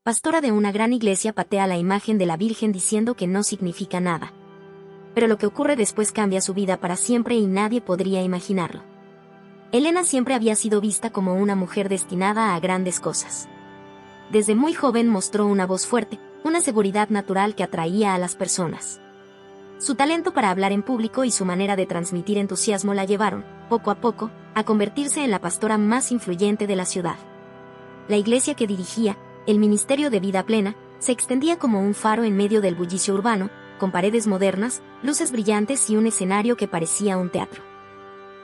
pastora de una gran iglesia, patea la imagen de la Virgen diciendo que no significa nada. Pero lo que ocurre después cambia su vida para siempre y nadie podría imaginarlo. Elena siempre había sido vista como una mujer destinada a grandes cosas. Desde muy joven mostró una voz fuerte, una seguridad natural que atraía a las personas. Su talento para hablar en público y su manera de transmitir entusiasmo la llevaron, poco a poco, a convertirse en la pastora más influyente de la ciudad. La iglesia que dirigía, el Ministerio de Vida Plena, se extendía como un faro en medio del bullicio urbano, con paredes modernas, luces brillantes y un escenario que parecía un teatro.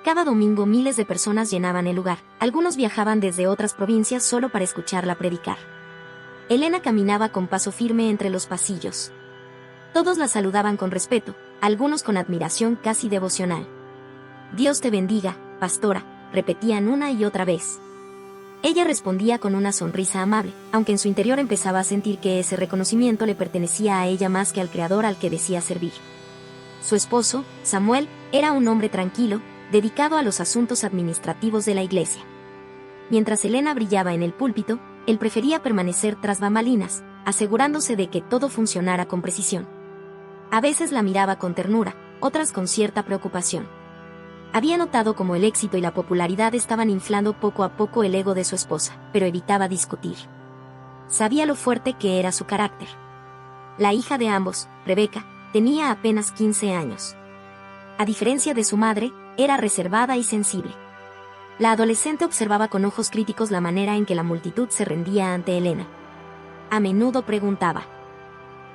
Cada domingo miles de personas llenaban el lugar, algunos viajaban desde otras provincias solo para escucharla predicar. Elena caminaba con paso firme entre los pasillos. Todos la saludaban con respeto, algunos con admiración casi devocional. «Dios te bendiga, pastora», repetían una y otra vez. Ella respondía con una sonrisa amable, aunque en su interior empezaba a sentir que ese reconocimiento le pertenecía a ella más que al Creador al que decía servir. Su esposo, Samuel, era un hombre tranquilo, dedicado a los asuntos administrativos de la iglesia. Mientras Elena brillaba en el púlpito, él prefería permanecer tras bambalinas, asegurándose de que todo funcionara con precisión. A veces la miraba con ternura, otras con cierta preocupación. Había notado cómo el éxito y la popularidad estaban inflando poco a poco el ego de su esposa, pero evitaba discutir. Sabía lo fuerte que era su carácter. La hija de ambos, Rebeca, tenía apenas 15 años. A diferencia de su madre, era reservada y sensible. La adolescente observaba con ojos críticos la manera en que la multitud se rendía ante Elena. A menudo preguntaba: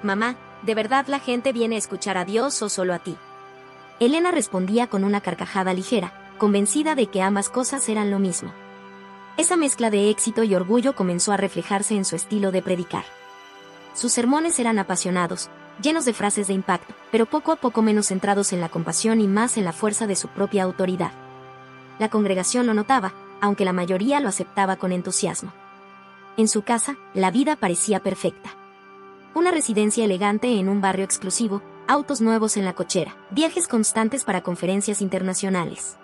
«Mamá, ¿de verdad la gente viene a escuchar a Dios o solo a ti?». Elena respondía con una carcajada ligera, convencida de que ambas cosas eran lo mismo. Esa mezcla de éxito y orgullo comenzó a reflejarse en su estilo de predicar. Sus sermones eran apasionados, llenos de frases de impacto, pero poco a poco menos centrados en la compasión y más en la fuerza de su propia autoridad. La congregación lo notaba, aunque la mayoría lo aceptaba con entusiasmo. En su casa, la vida parecía perfecta. Una residencia elegante en un barrio exclusivo, autos nuevos en la cochera, viajes constantes para conferencias internacionales.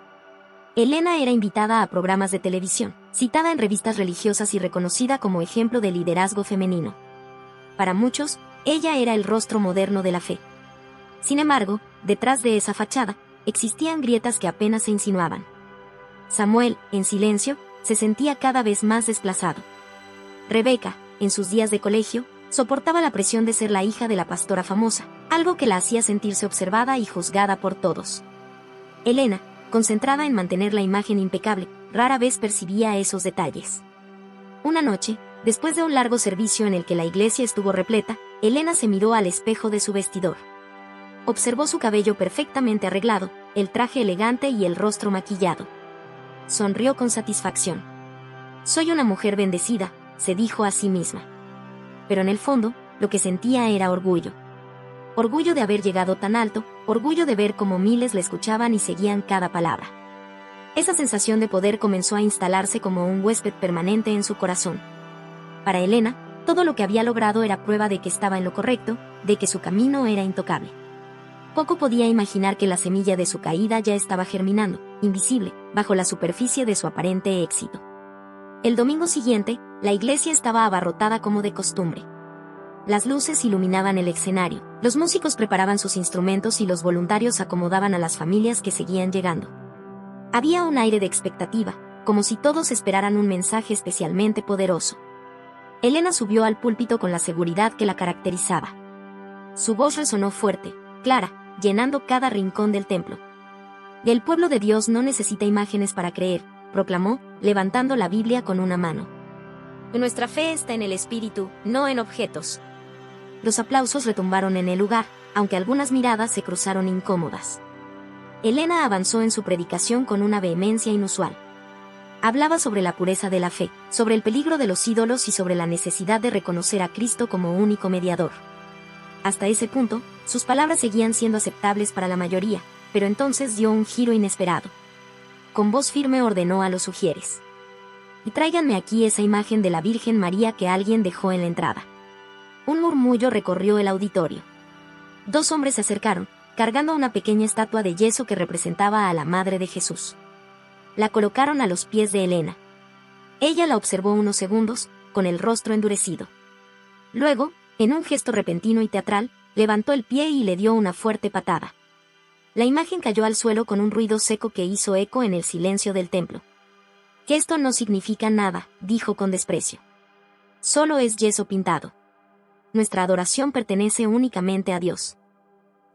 Elena era invitada a programas de televisión, citada en revistas religiosas y reconocida como ejemplo de liderazgo femenino. Para muchos, ella era el rostro moderno de la fe. Sin embargo, detrás de esa fachada, existían grietas que apenas se insinuaban. Samuel, en silencio, se sentía cada vez más desplazado. Rebeca, en sus días de colegio, soportaba la presión de ser la hija de la pastora famosa, algo que la hacía sentirse observada y juzgada por todos. Elena, concentrada en mantener la imagen impecable, rara vez percibía esos detalles. Una noche, después de un largo servicio en el que la iglesia estuvo repleta, Elena se miró al espejo de su vestidor. Observó su cabello perfectamente arreglado, el traje elegante y el rostro maquillado. Sonrió con satisfacción. «Soy una mujer bendecida», se dijo a sí misma. Pero en el fondo, lo que sentía era orgullo. Orgullo de haber llegado tan alto, orgullo de ver cómo miles le escuchaban y seguían cada palabra. Esa sensación de poder comenzó a instalarse como un huésped permanente en su corazón. Para Elena, todo lo que había logrado era prueba de que estaba en lo correcto, de que su camino era intocable. Poco podía imaginar que la semilla de su caída ya estaba germinando, invisible, bajo la superficie de su aparente éxito. El domingo siguiente, la iglesia estaba abarrotada como de costumbre. Las luces iluminaban el escenario, los músicos preparaban sus instrumentos y los voluntarios acomodaban a las familias que seguían llegando. Había un aire de expectativa, como si todos esperaran un mensaje especialmente poderoso. Elena subió al púlpito con la seguridad que la caracterizaba. Su voz resonó fuerte, clara, llenando cada rincón del templo. «El pueblo de Dios no necesita imágenes para creer», proclamó, levantando la Biblia con una mano. «Nuestra fe está en el Espíritu, no en objetos». Los aplausos retumbaron en el lugar, aunque algunas miradas se cruzaron incómodas. Elena avanzó en su predicación con una vehemencia inusual. Hablaba sobre la pureza de la fe, sobre el peligro de los ídolos y sobre la necesidad de reconocer a Cristo como único mediador. Hasta ese punto, sus palabras seguían siendo aceptables para la mayoría, pero entonces dio un giro inesperado. Con voz firme ordenó a los sugieres: «Y tráiganme aquí esa imagen de la Virgen María que alguien dejó en la entrada». Un murmullo recorrió el auditorio. 2 hombres se acercaron, cargando una pequeña estatua de yeso que representaba a la Madre de Jesús. La colocaron a los pies de Elena. Ella la observó unos segundos, con el rostro endurecido. Luego, en un gesto repentino y teatral, levantó el pie y le dio una fuerte patada. La imagen cayó al suelo con un ruido seco que hizo eco en el silencio del templo. «Que esto no significa nada», dijo con desprecio. «Solo es yeso pintado. Nuestra adoración pertenece únicamente a Dios».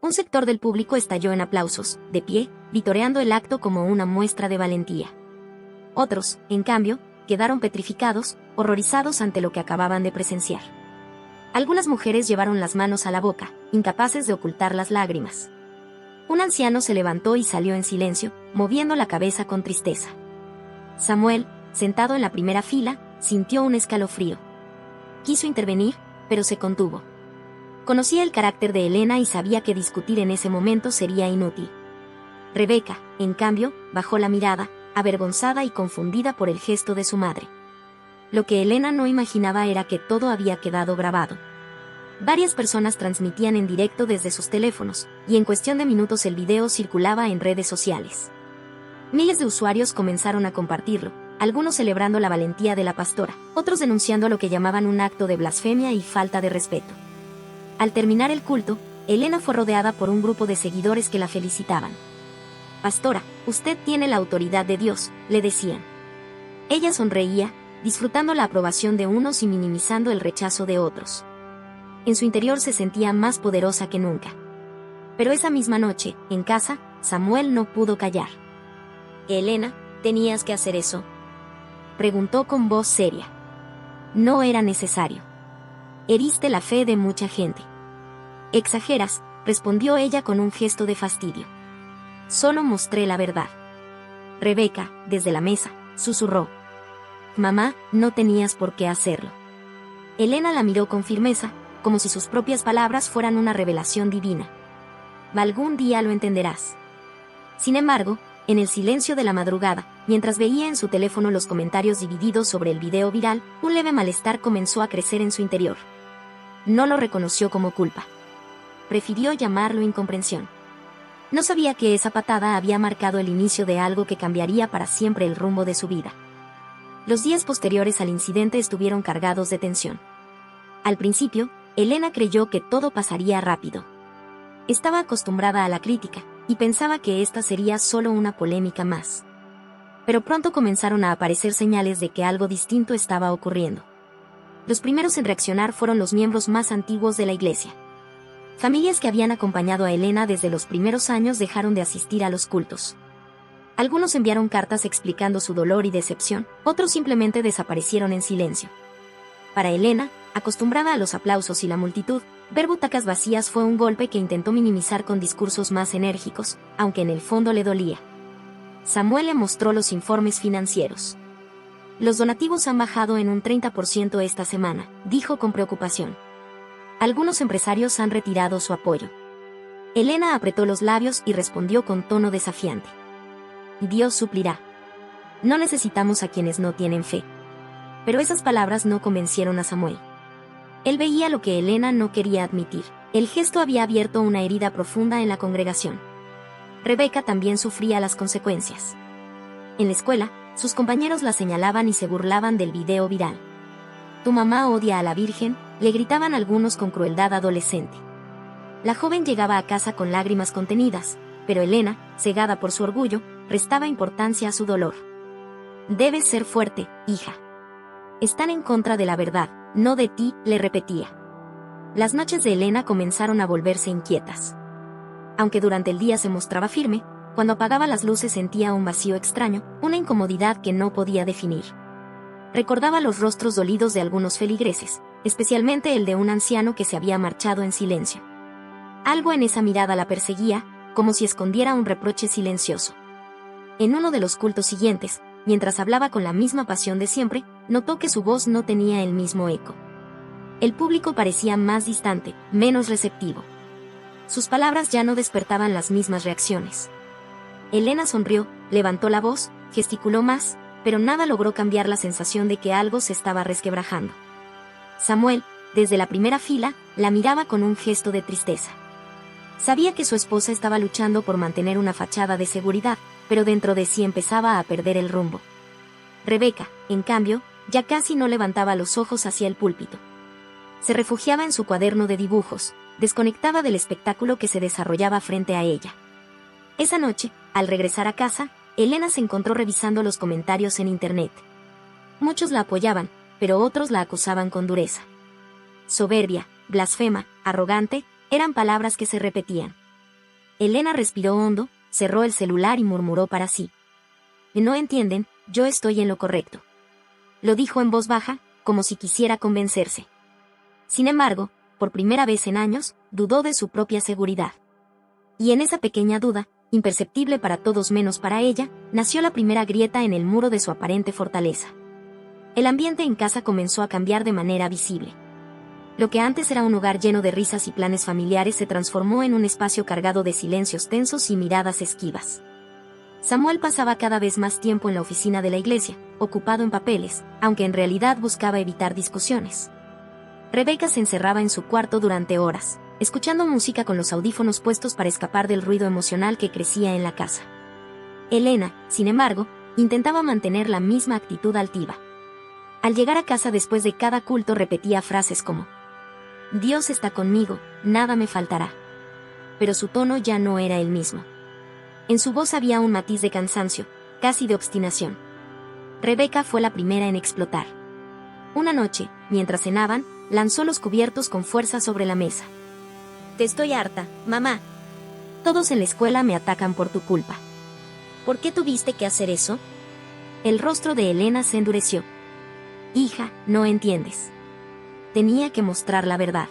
Un sector del público estalló en aplausos, de pie, vitoreando el acto como una muestra de valentía. Otros, en cambio, quedaron petrificados, horrorizados ante lo que acababan de presenciar. Algunas mujeres llevaron las manos a la boca, incapaces de ocultar las lágrimas. Un anciano se levantó y salió en silencio, moviendo la cabeza con tristeza. Samuel, sentado en la primera fila, sintió un escalofrío. Quiso intervenir, pero se contuvo. Conocía el carácter de Elena y sabía que discutir en ese momento sería inútil. Rebeca, en cambio, bajó la mirada, avergonzada y confundida por el gesto de su madre. Lo que Elena no imaginaba era que todo había quedado grabado. Varias personas transmitían en directo desde sus teléfonos, y en cuestión de minutos el video circulaba en redes sociales. Miles de usuarios comenzaron a compartirlo, algunos celebrando la valentía de la pastora, otros denunciando lo que llamaban un acto de blasfemia y falta de respeto. Al terminar el culto, Elena fue rodeada por un grupo de seguidores que la felicitaban. «Pastora, usted tiene la autoridad de Dios», le decían. Ella sonreía, disfrutando la aprobación de unos y minimizando el rechazo de otros. En su interior se sentía más poderosa que nunca. Pero esa misma noche, en casa, Samuel no pudo callar. «Elena, ¿tenías que hacer eso?», preguntó con voz seria. «No era necesario. Heriste la fe de mucha gente». «Exageras», respondió ella con un gesto de fastidio. «Solo mostré la verdad». Rebeca, desde la mesa, susurró. «Mamá, no tenías por qué hacerlo». Elena la miró con firmeza, como si sus propias palabras fueran una revelación divina. «Algún día lo entenderás». Sin embargo, en el silencio de la madrugada, mientras veía en su teléfono los comentarios divididos sobre el video viral, un leve malestar comenzó a crecer en su interior. No lo reconoció como culpa. Prefirió llamarlo incomprensión. No sabía que esa patada había marcado el inicio de algo que cambiaría para siempre el rumbo de su vida. Los días posteriores al incidente estuvieron cargados de tensión. Al principio, Elena creyó que todo pasaría rápido. Estaba acostumbrada a la crítica, y pensaba que esta sería solo una polémica más. Pero pronto comenzaron a aparecer señales de que algo distinto estaba ocurriendo. Los primeros en reaccionar fueron los miembros más antiguos de la iglesia. Familias que habían acompañado a Elena desde los primeros años dejaron de asistir a los cultos. Algunos enviaron cartas explicando su dolor y decepción, otros simplemente desaparecieron en silencio. Para Elena, acostumbrada a los aplausos y la multitud, ver butacas vacías fue un golpe que intentó minimizar con discursos más enérgicos, aunque en el fondo le dolía. Samuel le mostró los informes financieros. «Los donativos han bajado en un 30% esta semana», dijo con preocupación. «Algunos empresarios han retirado su apoyo». Elena apretó los labios y respondió con tono desafiante. «Dios suplirá. No necesitamos a quienes no tienen fe». Pero esas palabras no convencieron a Samuel. Él veía lo que Elena no quería admitir. El gesto había abierto una herida profunda en la congregación. Rebeca también sufría las consecuencias. En la escuela, sus compañeros la señalaban y se burlaban del video viral. «Tu mamá odia a la Virgen», le gritaban algunos con crueldad adolescente. La joven llegaba a casa con lágrimas contenidas, pero Elena, cegada por su orgullo, prestaba importancia a su dolor. «Debes ser fuerte, hija. Están en contra de la verdad, no de ti», le repetía. Las noches de Elena comenzaron a volverse inquietas. Aunque durante el día se mostraba firme, cuando apagaba las luces sentía un vacío extraño, una incomodidad que no podía definir. Recordaba los rostros dolidos de algunos feligreses, especialmente el de un anciano que se había marchado en silencio. Algo en esa mirada la perseguía, como si escondiera un reproche silencioso. En uno de los cultos siguientes, mientras hablaba con la misma pasión de siempre, notó que su voz no tenía el mismo eco. El público parecía más distante, menos receptivo. Sus palabras ya no despertaban las mismas reacciones. Elena sonrió, levantó la voz, gesticuló más, pero nada logró cambiar la sensación de que algo se estaba resquebrajando. Samuel, desde la primera fila, la miraba con un gesto de tristeza. Sabía que su esposa estaba luchando por mantener una fachada de seguridad, pero dentro de sí empezaba a perder el rumbo. Rebeca, en cambio, ya casi no levantaba los ojos hacia el púlpito. Se refugiaba en su cuaderno de dibujos, desconectada del espectáculo que se desarrollaba frente a ella. Esa noche, al regresar a casa, Elena se encontró revisando los comentarios en internet. Muchos la apoyaban, pero otros la acusaban con dureza. Soberbia, blasfema, arrogante, eran palabras que se repetían. Elena respiró hondo, cerró el celular y murmuró para sí. No entienden, yo estoy en lo correcto. Lo dijo en voz baja, como si quisiera convencerse. Sin embargo, por primera vez en años, dudó de su propia seguridad. Y en esa pequeña duda, imperceptible para todos menos para ella, nació la primera grieta en el muro de su aparente fortaleza. El ambiente en casa comenzó a cambiar de manera visible. Lo que antes era un hogar lleno de risas y planes familiares se transformó en un espacio cargado de silencios tensos y miradas esquivas. Samuel pasaba cada vez más tiempo en la oficina de la iglesia, ocupado en papeles, aunque en realidad buscaba evitar discusiones. Rebeca se encerraba en su cuarto durante horas, escuchando música con los audífonos puestos para escapar del ruido emocional que crecía en la casa. Elena, sin embargo, intentaba mantener la misma actitud altiva. Al llegar a casa después de cada culto repetía frases como: Dios está conmigo, nada me faltará. Pero su tono ya no era el mismo. En su voz había un matiz de cansancio, casi de obstinación. Rebeca fue la primera en explotar. Una noche, mientras cenaban, lanzó los cubiertos con fuerza sobre la mesa. Te estoy harta, mamá. Todos en la escuela me atacan por tu culpa. ¿Por qué tuviste que hacer eso? El rostro de Elena se endureció. Hija, no entiendes. Tenía que mostrar la verdad.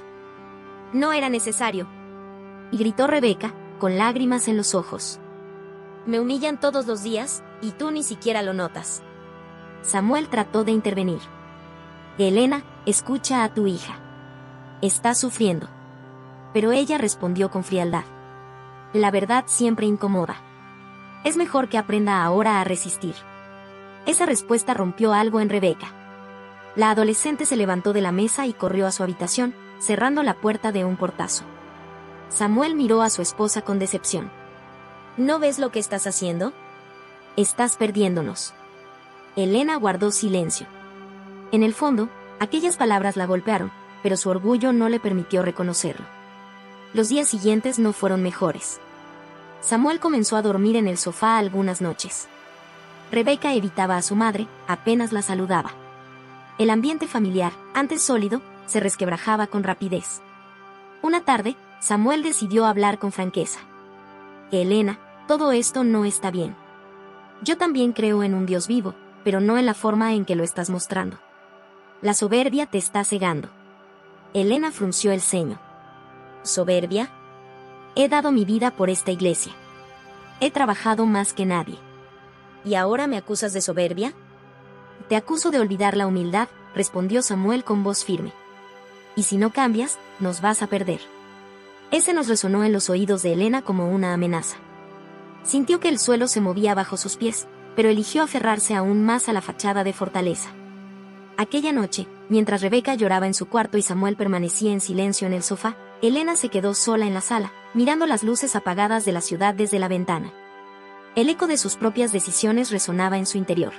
No era necesario. Y gritó Rebeca, con lágrimas en los ojos. Me humillan todos los días, y tú ni siquiera lo notas. Samuel trató de intervenir. Elena, escucha a tu hija. Está sufriendo. Pero ella respondió con frialdad. La verdad siempre incomoda. Es mejor que aprenda ahora a resistir. Esa respuesta rompió algo en Rebeca. La adolescente se levantó de la mesa y corrió a su habitación, cerrando la puerta de un portazo. Samuel miró a su esposa con decepción. ¿No ves lo que estás haciendo? Estás perdiéndonos. Elena guardó silencio. En el fondo, aquellas palabras la golpearon, pero su orgullo no le permitió reconocerlo. Los días siguientes no fueron mejores. Samuel comenzó a dormir en el sofá algunas noches. Rebeca evitaba a su madre, apenas la saludaba. El ambiente familiar, antes sólido, se resquebrajaba con rapidez. Una tarde, Samuel decidió hablar con franqueza. Elena, todo esto no está bien. Yo también creo en un Dios vivo, pero no en la forma en que lo estás mostrando. La soberbia te está cegando. Elena frunció el ceño. ¿Soberbia? He dado mi vida por esta iglesia. He trabajado más que nadie. ¿Y ahora me acusas de soberbia? Te acuso de olvidar la humildad, respondió Samuel con voz firme. Y si no cambias, nos vas a perder. Ese nos resonó en los oídos de Elena como una amenaza. Sintió que el suelo se movía bajo sus pies, pero eligió aferrarse aún más a la fachada de fortaleza. Aquella noche, mientras Rebeca lloraba en su cuarto y Samuel permanecía en silencio en el sofá, Elena se quedó sola en la sala, mirando las luces apagadas de la ciudad desde la ventana. El eco de sus propias decisiones resonaba en su interior.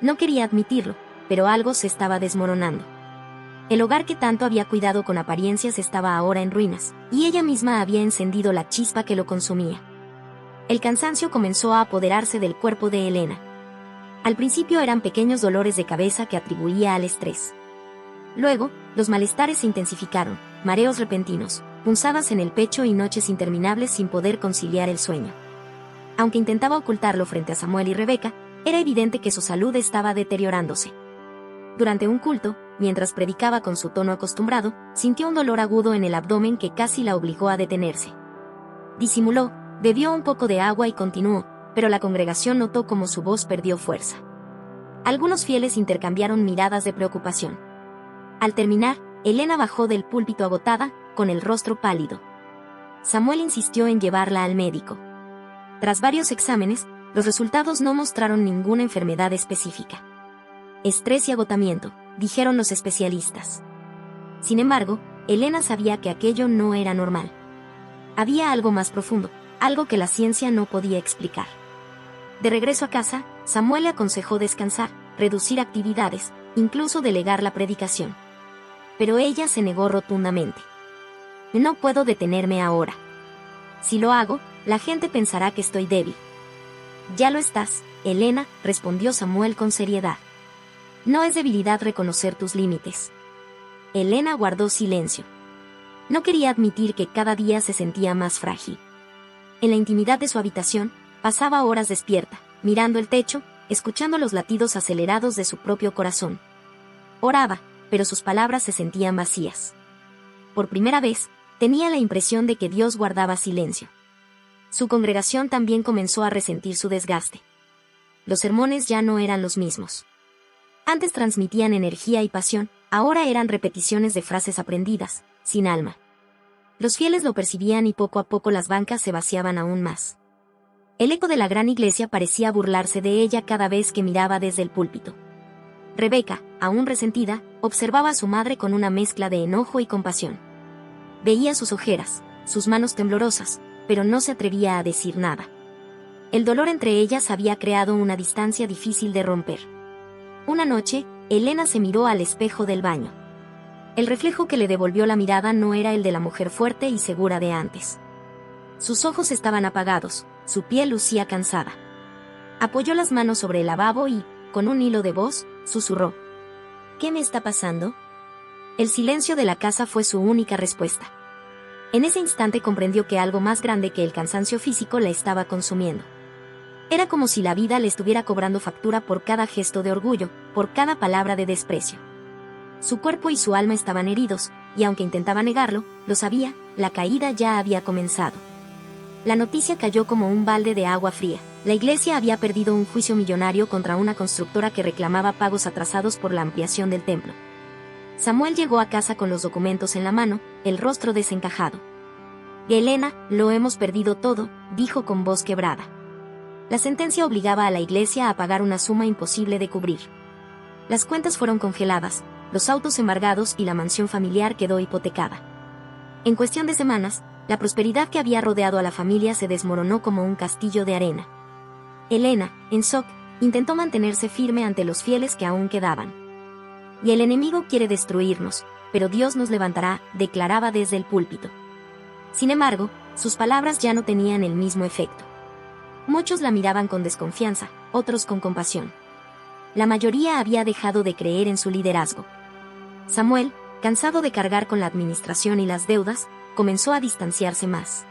No quería admitirlo, pero algo se estaba desmoronando. El hogar que tanto había cuidado con apariencias estaba ahora en ruinas, y ella misma había encendido la chispa que lo consumía. El cansancio comenzó a apoderarse del cuerpo de Elena. Al principio eran pequeños dolores de cabeza que atribuía al estrés. Luego, los malestares se intensificaron, mareos repentinos, punzadas en el pecho y noches interminables sin poder conciliar el sueño. Aunque intentaba ocultarlo frente a Samuel y Rebeca, era evidente que su salud estaba deteriorándose. Durante un culto, mientras predicaba con su tono acostumbrado, sintió un dolor agudo en el abdomen que casi la obligó a detenerse. Disimuló, bebió un poco de agua y continuó, pero la congregación notó cómo su voz perdió fuerza. Algunos fieles intercambiaron miradas de preocupación. Al terminar, Elena bajó del púlpito agotada, con el rostro pálido. Samuel insistió en llevarla al médico. Tras varios exámenes, los resultados no mostraron ninguna enfermedad específica. Estrés y agotamiento, dijeron los especialistas. Sin embargo, Elena sabía que aquello no era normal. Había algo más profundo, algo que la ciencia no podía explicar. De regreso a casa, Samuel le aconsejó descansar, reducir actividades, incluso delegar la predicación. pero ella se negó rotundamente. No puedo detenerme ahora. Si lo hago, la gente pensará que estoy débil. Ya lo estás, Elena, respondió Samuel con seriedad. No es debilidad reconocer tus límites. Elena guardó silencio. No quería admitir que cada día se sentía más frágil. En la intimidad de su habitación, pasaba horas despierta, mirando el techo, escuchando los latidos acelerados de su propio corazón. Oraba, pero sus palabras se sentían vacías. Por primera vez, tenía la impresión de que Dios guardaba silencio. Su congregación también comenzó a resentir su desgaste. Los sermones ya no eran los mismos. Antes transmitían energía y pasión, ahora eran repeticiones de frases aprendidas, sin alma. Los fieles lo percibían y poco a poco las bancas se vaciaban aún más. El eco de la gran iglesia parecía burlarse de ella cada vez que miraba desde el púlpito. Rebeca, aún resentida, observaba a su madre con una mezcla de enojo y compasión. Veía sus ojeras, sus manos temblorosas, pero no se atrevía a decir nada. El dolor entre ellas había creado una distancia difícil de romper. Una noche, Elena se miró al espejo del baño. El reflejo que le devolvió la mirada no era el de la mujer fuerte y segura de antes. Sus ojos estaban apagados, su piel lucía cansada. Apoyó las manos sobre el lavabo y, con un hilo de voz, susurró. ¿Qué me está pasando? El silencio de la casa fue su única respuesta. En ese instante comprendió que algo más grande que el cansancio físico la estaba consumiendo. Era como si la vida le estuviera cobrando factura por cada gesto de orgullo, por cada palabra de desprecio. Su cuerpo y su alma estaban heridos, y aunque intentaba negarlo, lo sabía, la caída ya había comenzado. La noticia cayó como un balde de agua fría. La iglesia había perdido un juicio millonario contra una constructora que reclamaba pagos atrasados por la ampliación del templo. Samuel llegó a casa con los documentos en la mano, el rostro desencajado. Elena, lo hemos perdido todo, dijo con voz quebrada. La sentencia obligaba a la iglesia a pagar una suma imposible de cubrir. Las cuentas fueron congeladas, los autos embargados y la mansión familiar quedó hipotecada. En cuestión de semanas, la prosperidad que había rodeado a la familia se desmoronó como un castillo de arena. Elena, en shock, intentó mantenerse firme ante los fieles que aún quedaban. Y el enemigo quiere destruirnos, pero Dios nos levantará, declaraba desde el púlpito. Sin embargo, sus palabras ya no tenían el mismo efecto. Muchos la miraban con desconfianza, otros con compasión. La mayoría había dejado de creer en su liderazgo. Samuel, cansado de cargar con la administración y las deudas, comenzó a distanciarse más.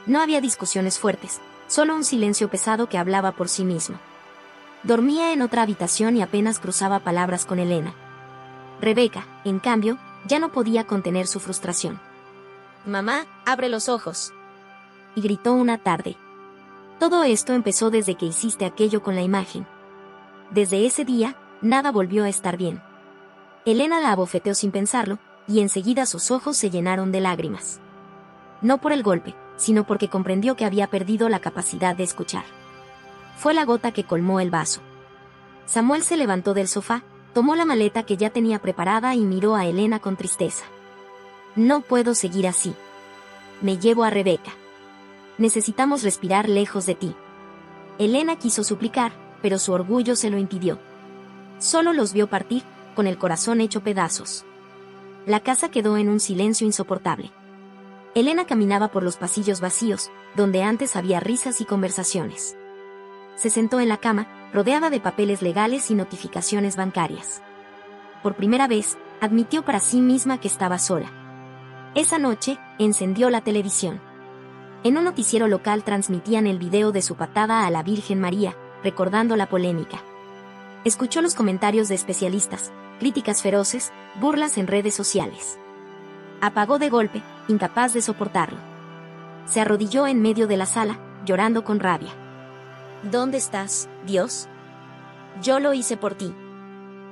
No había discusiones fuertes, solo un silencio pesado que hablaba por sí mismo. Dormía en otra habitación y apenas cruzaba palabras con Elena. Rebeca, en cambio, ya no podía contener su frustración. «Mamá, abre los ojos», y gritó una tarde. Todo esto empezó desde que hiciste aquello con la imagen. Desde ese día, nada volvió a estar bien. Elena la abofeteó sin pensarlo, y enseguida sus ojos se llenaron de lágrimas. No por el golpe, sino porque comprendió que había perdido la capacidad de escuchar. Fue la gota que colmó el vaso. Samuel se levantó del sofá, tomó la maleta que ya tenía preparada y miró a Elena con tristeza. «No puedo seguir así. Me llevo a Rebeca. Necesitamos respirar lejos de ti». Elena quiso suplicar, pero su orgullo se lo impidió. Solo los vio partir, con el corazón hecho pedazos. La casa quedó en un silencio insoportable. Elena caminaba por los pasillos vacíos, donde antes había risas y conversaciones. Se sentó en la cama, rodeada de papeles legales y notificaciones bancarias. Por primera vez, admitió para sí misma que estaba sola. Esa noche, encendió la televisión. En un noticiero local transmitían el video de su patada a la Virgen María, recordando la polémica. Escuchó los comentarios de especialistas, críticas feroces, burlas en redes sociales. Apagó de golpe, incapaz de soportarlo. Se arrodilló en medio de la sala, llorando con rabia. «¿Dónde estás, Dios? Yo lo hice por ti»,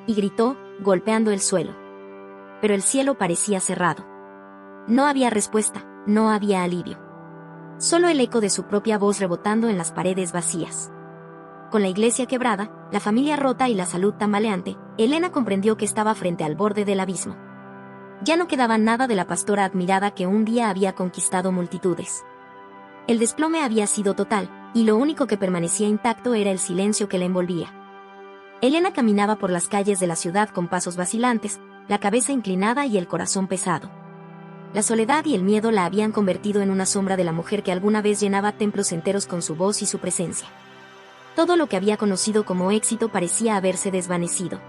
y gritó, golpeando el suelo. Pero el cielo parecía cerrado. No había respuesta, no había alivio. Solo el eco de su propia voz rebotando en las paredes vacías. Con la iglesia quebrada, la familia rota y la salud tambaleante, Elena comprendió que estaba frente al borde del abismo. Ya no quedaba nada de la pastora admirada que un día había conquistado multitudes. El desplome había sido total, y lo único que permanecía intacto era el silencio que la envolvía. Elena caminaba por las calles de la ciudad con pasos vacilantes, la cabeza inclinada y el corazón pesado. La soledad y el miedo la habían convertido en una sombra de la mujer que alguna vez llenaba templos enteros con su voz y su presencia. Todo lo que había conocido como éxito parecía haberse desvanecido.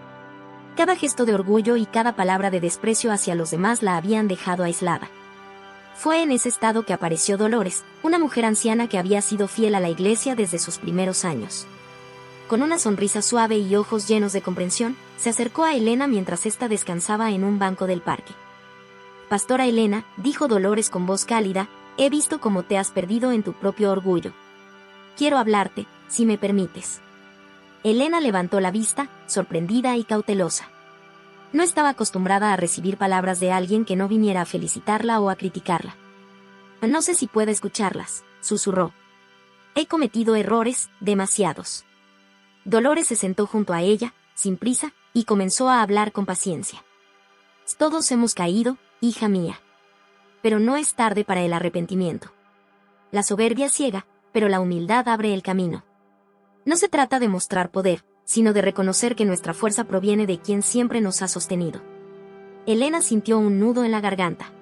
Cada gesto de orgullo y cada palabra de desprecio hacia los demás la habían dejado aislada. Fue en ese estado que apareció Dolores, una mujer anciana que había sido fiel a la iglesia desde sus primeros años. Con una sonrisa suave y ojos llenos de comprensión, se acercó a Elena mientras ésta descansaba en un banco del parque. «Pastora Elena», dijo Dolores con voz cálida, «he visto cómo te has perdido en tu propio orgullo. Quiero hablarte, si me permites». Elena levantó la vista, sorprendida y cautelosa. No estaba acostumbrada a recibir palabras de alguien que no viniera a felicitarla o a criticarla. «No sé si pueda escucharlas», susurró. «He cometido errores, demasiados». Dolores se sentó junto a ella, sin prisa, y comenzó a hablar con paciencia. «Todos hemos caído, hija mía. Pero no es tarde para el arrepentimiento. La soberbia ciega, pero la humildad abre el camino. No se trata de mostrar poder, sino de reconocer que nuestra fuerza proviene de quien siempre nos ha sostenido». Elena sintió un nudo en la garganta.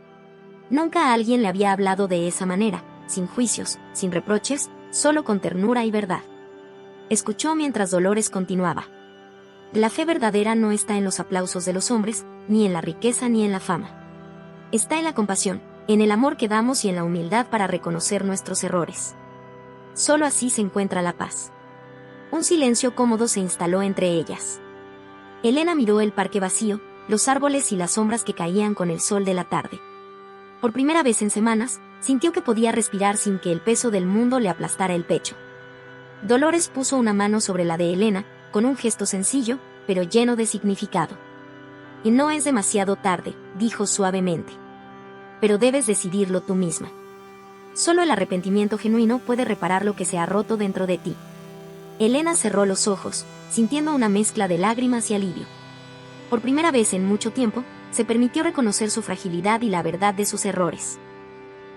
Nunca alguien le había hablado de esa manera, sin juicios, sin reproches, solo con ternura y verdad. Escuchó mientras Dolores continuaba. «La fe verdadera no está en los aplausos de los hombres, ni en la riqueza ni en la fama. Está en la compasión, en el amor que damos y en la humildad para reconocer nuestros errores. Solo así se encuentra la paz». Un silencio cómodo se instaló entre ellas. Elena miró el parque vacío, los árboles y las sombras que caían con el sol de la tarde. Por primera vez en semanas, sintió que podía respirar sin que el peso del mundo le aplastara el pecho. Dolores puso una mano sobre la de Elena, con un gesto sencillo, pero lleno de significado. «Y no es demasiado tarde», dijo suavemente. «Pero debes decidirlo tú misma. Solo el arrepentimiento genuino puede reparar lo que se ha roto dentro de ti». Elena cerró los ojos, sintiendo una mezcla de lágrimas y alivio. Por primera vez en mucho tiempo, se permitió reconocer su fragilidad y la verdad de sus errores.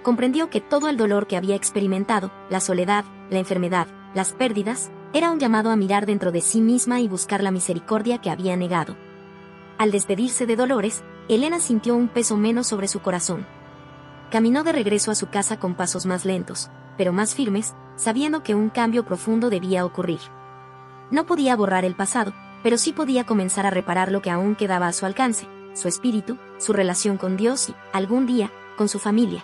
Comprendió que todo el dolor que había experimentado, la soledad, la enfermedad, las pérdidas, era un llamado a mirar dentro de sí misma y buscar la misericordia que había negado. Al despedirse de Dolores, Elena sintió un peso menos sobre su corazón. Caminó de regreso a su casa con pasos más lentos, pero más firmes, sabiendo que un cambio profundo debía ocurrir. No podía borrar el pasado, pero sí podía comenzar a reparar lo que aún quedaba a su alcance, su espíritu, su relación con Dios y, algún día, con su familia.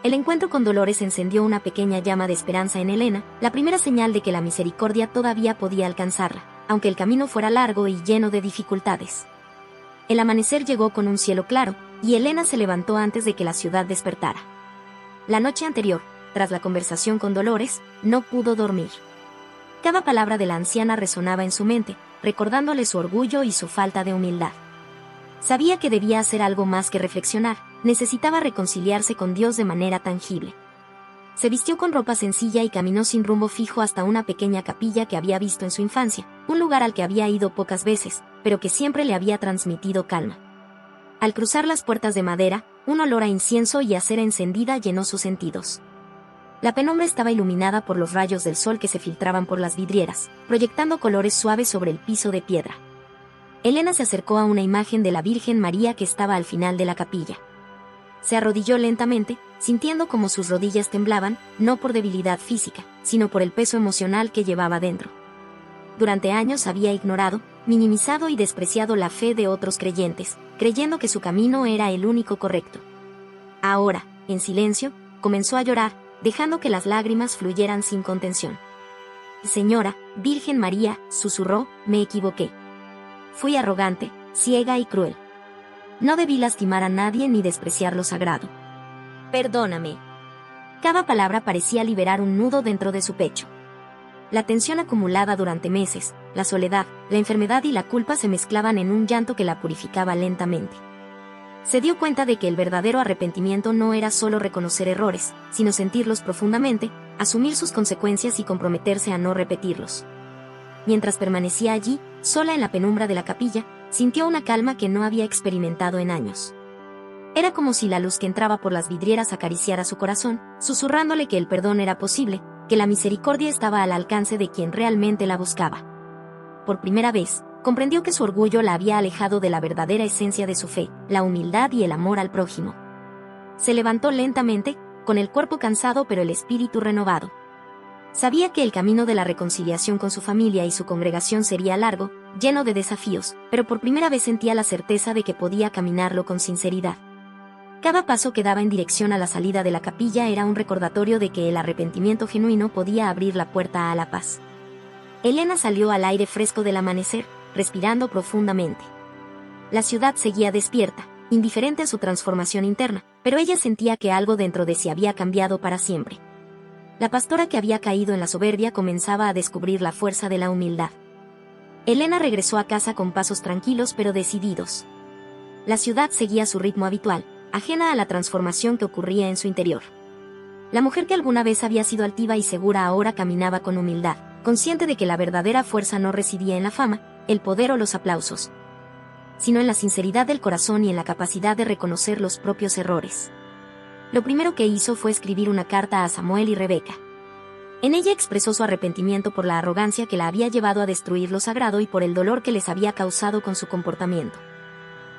El encuentro con Dolores encendió una pequeña llama de esperanza en Elena, la primera señal de que la misericordia todavía podía alcanzarla, aunque el camino fuera largo y lleno de dificultades. El amanecer llegó con un cielo claro, y Elena se levantó antes de que la ciudad despertara. La noche anterior, tras la conversación con Dolores, no pudo dormir. Cada palabra de la anciana resonaba en su mente, recordándole su orgullo y su falta de humildad. Sabía que debía hacer algo más que reflexionar, necesitaba reconciliarse con Dios de manera tangible. Se vistió con ropa sencilla y caminó sin rumbo fijo hasta una pequeña capilla que había visto en su infancia, un lugar al que había ido pocas veces, pero que siempre le había transmitido calma. Al cruzar las puertas de madera, un olor a incienso y a cera encendida llenó sus sentidos. La penumbra estaba iluminada por los rayos del sol que se filtraban por las vidrieras, proyectando colores suaves sobre el piso de piedra. Elena se acercó a una imagen de la Virgen María que estaba al final de la capilla. Se arrodilló lentamente, sintiendo como sus rodillas temblaban, no por debilidad física, sino por el peso emocional que llevaba dentro. Durante años había ignorado, minimizado y despreciado la fe de otros creyentes, creyendo que su camino era el único correcto. Ahora, en silencio, comenzó a llorar, dejando que las lágrimas fluyeran sin contención. «Señora, Virgen María», susurró, «me equivoqué. Fui arrogante, ciega y cruel. No debí lastimar a nadie ni despreciar lo sagrado. Perdóname». Cada palabra parecía liberar un nudo dentro de su pecho. La tensión acumulada durante meses, la soledad, la enfermedad y la culpa se mezclaban en un llanto que la purificaba lentamente. Se dio cuenta de que el verdadero arrepentimiento no era solo reconocer errores, sino sentirlos profundamente, asumir sus consecuencias y comprometerse a no repetirlos. Mientras permanecía allí, sola en la penumbra de la capilla, sintió una calma que no había experimentado en años. Era como si la luz que entraba por las vidrieras acariciara su corazón, susurrándole que el perdón era posible, que la misericordia estaba al alcance de quien realmente la buscaba. Por primera vez, Comprendió que su orgullo la había alejado de la verdadera esencia de su fe, la humildad y el amor al prójimo. Se levantó lentamente, con el cuerpo cansado pero el espíritu renovado. Sabía que el camino de la reconciliación con su familia y su congregación sería largo, lleno de desafíos, pero por primera vez sentía la certeza de que podía caminarlo con sinceridad. Cada paso que daba en dirección a la salida de la capilla era un recordatorio de que el arrepentimiento genuino podía abrir la puerta a la paz. Elena salió al aire fresco del amanecer, respirando profundamente. La ciudad seguía despierta, indiferente a su transformación interna, pero ella sentía que algo dentro de sí había cambiado para siempre. La pastora que había caído en la soberbia comenzaba a descubrir la fuerza de la humildad. Elena regresó a casa con pasos tranquilos pero decididos. La ciudad seguía su ritmo habitual, ajena a la transformación que ocurría en su interior. La mujer que alguna vez había sido altiva y segura ahora caminaba con humildad, consciente de que la verdadera fuerza no residía en la fama, el poder o los aplausos, sino en la sinceridad del corazón y en la capacidad de reconocer los propios errores. Lo primero que hizo fue escribir una carta a Samuel y Rebeca. En ella expresó su arrepentimiento por la arrogancia que la había llevado a destruir lo sagrado y por el dolor que les había causado con su comportamiento.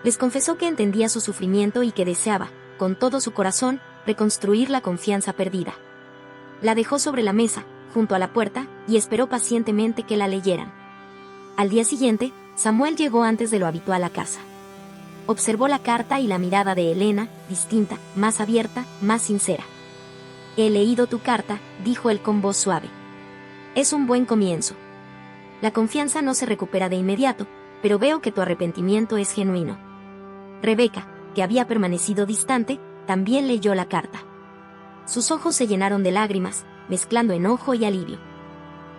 Les confesó que entendía su sufrimiento y que deseaba, con todo su corazón, reconstruir la confianza perdida. La dejó sobre la mesa, junto a la puerta, y esperó pacientemente que la leyeran. Al día siguiente, Samuel llegó antes de lo habitual a casa. Observó la carta y la mirada de Elena, distinta, más abierta, más sincera. «He leído tu carta», dijo él con voz suave. «Es un buen comienzo. La confianza no se recupera de inmediato, pero veo que tu arrepentimiento es genuino». Rebeca, que había permanecido distante, también leyó la carta. Sus ojos se llenaron de lágrimas, mezclando enojo y alivio.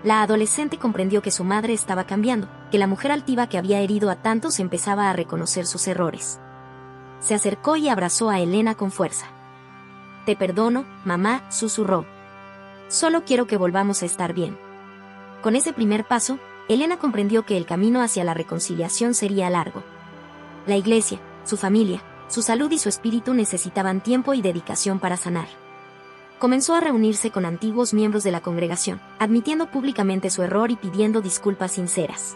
La adolescente comprendió que su madre estaba cambiando, que la mujer altiva que había herido a tantos empezaba a reconocer sus errores. Se acercó y abrazó a Elena con fuerza. «Te perdono, mamá», susurró. «Solo quiero que volvamos a estar bien». Con ese primer paso, Elena comprendió que el camino hacia la reconciliación sería largo. La iglesia, su familia, su salud y su espíritu necesitaban tiempo y dedicación para sanar. Comenzó a reunirse con antiguos miembros de la congregación, admitiendo públicamente su error y pidiendo disculpas sinceras.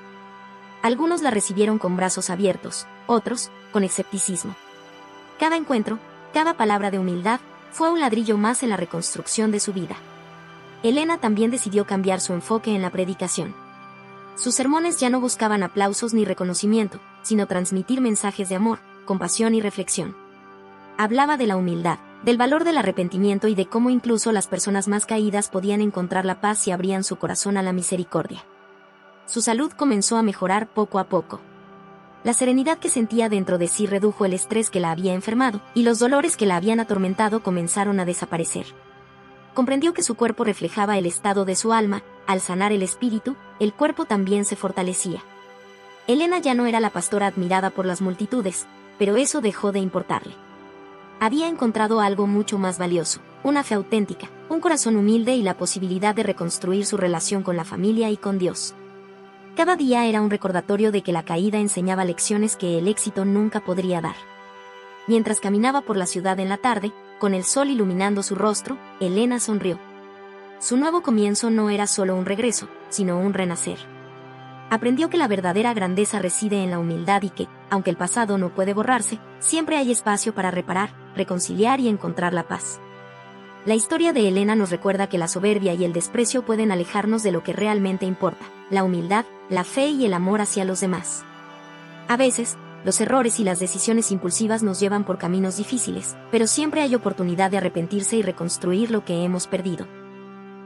Algunos la recibieron con brazos abiertos, otros, con escepticismo. Cada encuentro, cada palabra de humildad, fue un ladrillo más en la reconstrucción de su vida. Elena también decidió cambiar su enfoque en la predicación. Sus sermones ya no buscaban aplausos ni reconocimiento, sino transmitir mensajes de amor, compasión y reflexión. Hablaba de la humildad, del valor del arrepentimiento y de cómo incluso las personas más caídas podían encontrar la paz si abrían su corazón a la misericordia. Su salud comenzó a mejorar poco a poco. La serenidad que sentía dentro de sí redujo el estrés que la había enfermado, y los dolores que la habían atormentado comenzaron a desaparecer. Comprendió que su cuerpo reflejaba el estado de su alma. Al sanar el espíritu, el cuerpo también se fortalecía. Elena ya no era la pastora admirada por las multitudes, pero eso dejó de importarle. Había encontrado algo mucho más valioso, una fe auténtica, un corazón humilde y la posibilidad de reconstruir su relación con la familia y con Dios. Cada día era un recordatorio de que la caída enseñaba lecciones que el éxito nunca podría dar. Mientras caminaba por la ciudad en la tarde, con el sol iluminando su rostro, Elena sonrió. Su nuevo comienzo no era solo un regreso, sino un renacer. Aprendió que la verdadera grandeza reside en la humildad y que, aunque el pasado no puede borrarse, siempre hay espacio para reparar, reconciliar y encontrar la paz. La historia de Elena nos recuerda que la soberbia y el desprecio pueden alejarnos de lo que realmente importa, la humildad, la fe y el amor hacia los demás. A veces, los errores y las decisiones impulsivas nos llevan por caminos difíciles, pero siempre hay oportunidad de arrepentirse y reconstruir lo que hemos perdido.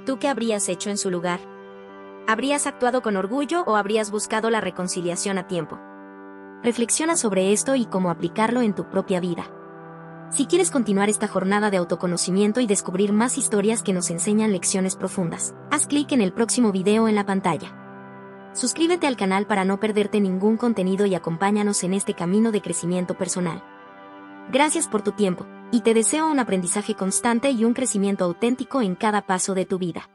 ¿Tú qué habrías hecho en su lugar? ¿Habrías actuado con orgullo o habrías buscado la reconciliación a tiempo? Reflexiona sobre esto y cómo aplicarlo en tu propia vida. Si quieres continuar esta jornada de autoconocimiento y descubrir más historias que nos enseñan lecciones profundas, haz clic en el próximo video en la pantalla. Suscríbete al canal para no perderte ningún contenido y acompáñanos en este camino de crecimiento personal. Gracias por tu tiempo, y te deseo un aprendizaje constante y un crecimiento auténtico en cada paso de tu vida.